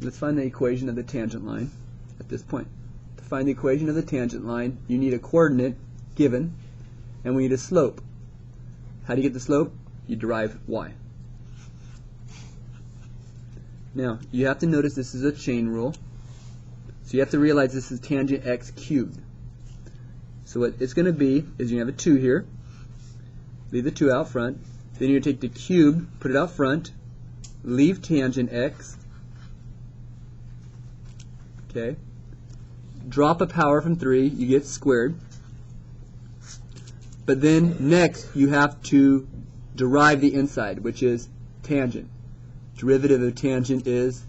let's find the equation of the tangent line at this point. To find the equation of the tangent line, you need a coordinate given, and we need a slope. How do you get the slope? You derive y. Now, you have to notice this is a chain rule, so you have to realize this is tangent x cubed. So what it's going to be is you have a 2 here, leave the 2 out front, then you're going to take the cube, put it out front, leave tangent x, okay, drop a power from 3, you get squared, but then next you have to derive the inside, which is tangent. Derivative of tangent is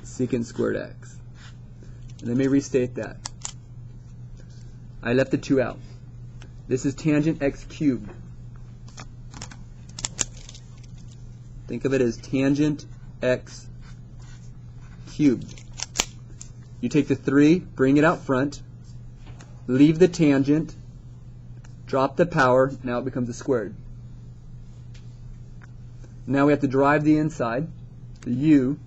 secant squared x. And let me restate that. I left the 2 out. This is tangent x cubed. Think of it as tangent x cubed. You take the 3, bring it out front, leave the tangent, drop the power, now it becomes a squared. Now we have to derive the inside. The u,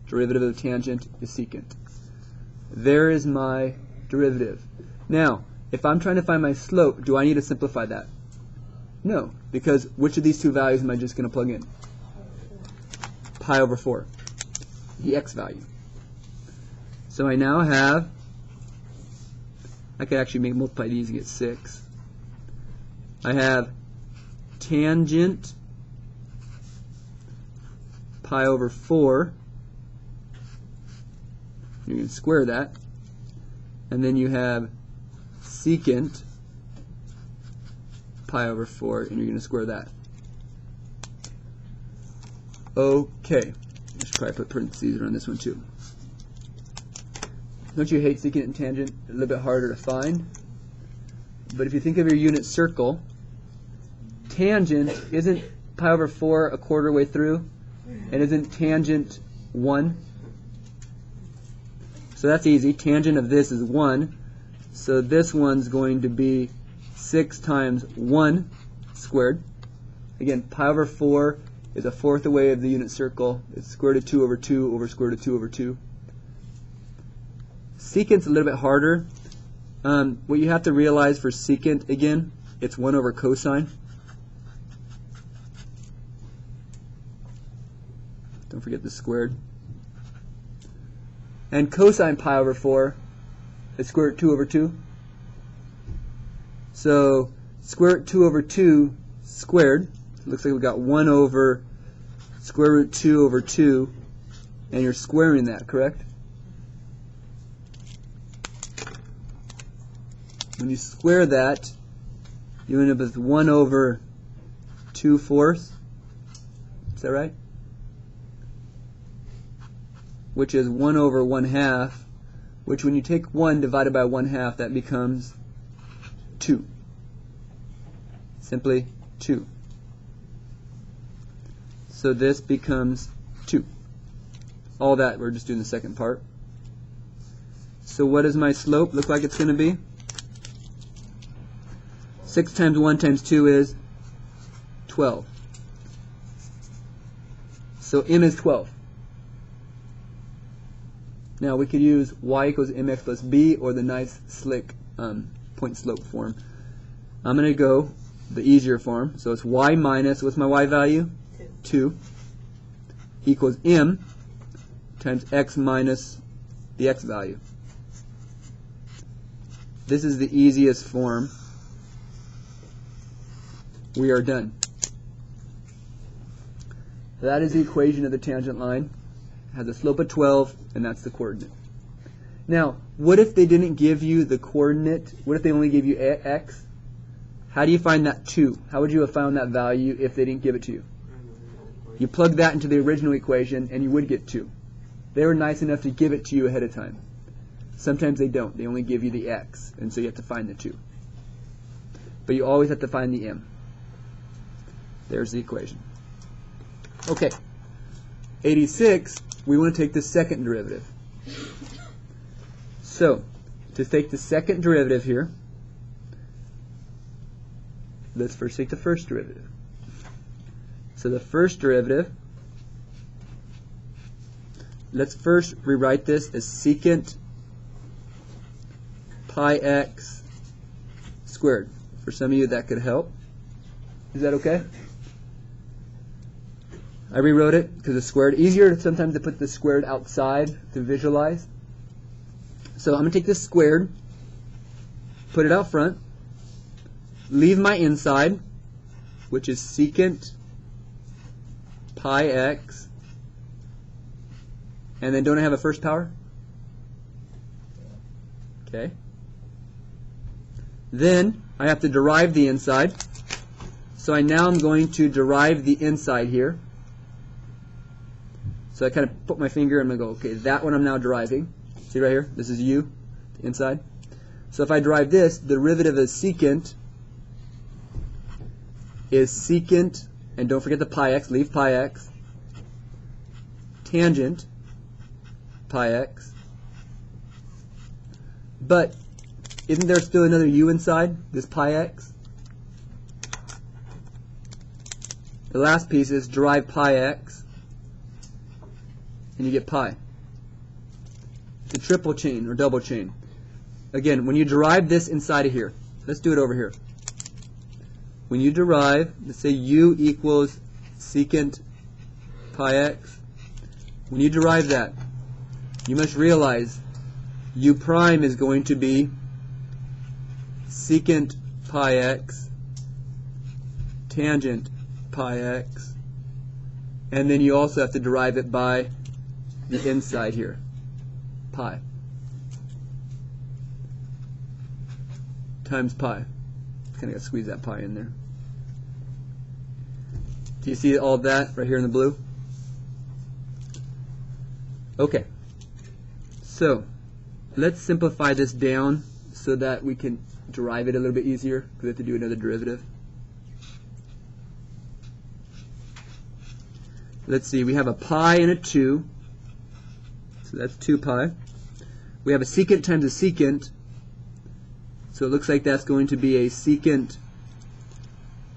derivative of the tangent, is secant. There is my derivative. Now, if I'm trying to find my slope, do I need to simplify that? No, because which of these two values am I just going to plug in? Pi over 4, the x value. So I now have, I could actually multiply these and get 6. I have tangent pi over 4, you can square that, and then you have secant pi over 4, and you're going to square that. Okay, I should probably put parentheses around this one too. Don't you hate secant and tangent? A little bit harder to find. But if you think of your unit circle, tangent, isn't pi over 4 a quarter way through? And isn't tangent 1? So that's easy. Tangent of this is 1. So this one's going to be 6 times 1 squared. Again, pi over 4 is a fourth away of the unit circle. It's square root of 2 over 2 over square root of 2 over 2. Secant's a little bit harder. What you have to realize for secant, again, it's 1 over cosine. Don't forget the squared. And cosine pi over 4 is square root 2 over 2. So square root 2 over 2 squared. Looks like we got 1 over square root 2 over 2. And you're squaring that, correct? When you square that, you end up with 1 over 2/4. Is that right? Which is 1 over 1/2, which when you take 1 divided by 1/2, that becomes 2. Simply 2. So this becomes 2. All that, we're just doing the second part. So what does my slope look like it's going to be? 6 times 1 times 2 is 12. So m is 12. Now we could use y equals mx plus b or the nice slick point slope form. I'm going to go the easier form. So it's y minus, what's my y value? 2 equals m times x minus the x value. This is the easiest form. We are done. That is the equation of the tangent line. It has a slope of 12, and that's the coordinate. Now, what if they didn't give you the coordinate? What if they only gave you x? How do you find that 2? How would you have found that value if they didn't give it to you? You plug that into the original equation, and you would get 2. They were nice enough to give it to you ahead of time. Sometimes they don't. They only give you the x, and so you have to find the 2. But you always have to find the m. There's the equation. Okay. 86, we want to take the second derivative. So, to take the second derivative here, let's first take the first derivative. So the first derivative let's first rewrite this as secant pi x squared. For some of you that could help. Is that okay? I rewrote it because it's squared. Easier sometimes to put the squared outside to visualize. So I'm going to take this squared, put it out front, leave my inside, which is secant pi x, and then don't I have a first power? Okay. Then I have to derive the inside. So now I'm going to derive the inside here. So I kind of put my finger and I'm going to go, okay, that one I'm now deriving. See right here? This is u, the inside. So if I derive this, the derivative of secant is secant, and don't forget the pi x, leave pi x, tangent pi x. But isn't there still another u inside this pi x? The last piece is derive pi x, and you get pi. It's a triple chain or double chain. Again, when you derive this inside of here, let's do it over here. When you derive, let's say u equals secant pi x, when you derive that, you must realize u prime is going to be secant pi x tangent pi x, and then you also have to derive it by the inside here, pi times pi. Kind of got to squeeze that pi in there. Do you see all of that right here in the blue? Okay, so let's simplify this down so that we can derive it a little bit easier, because we have to do another derivative. Let's see, we have a pi and a 2, so that's 2 pi. We have a secant times a secant, so it looks like that's going to be a secant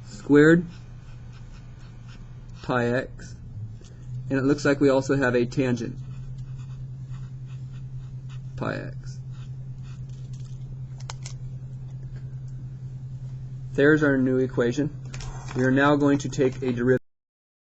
squared pi x, and it looks like we also have a tangent pi x. There's our new equation. We are now going to take a derivative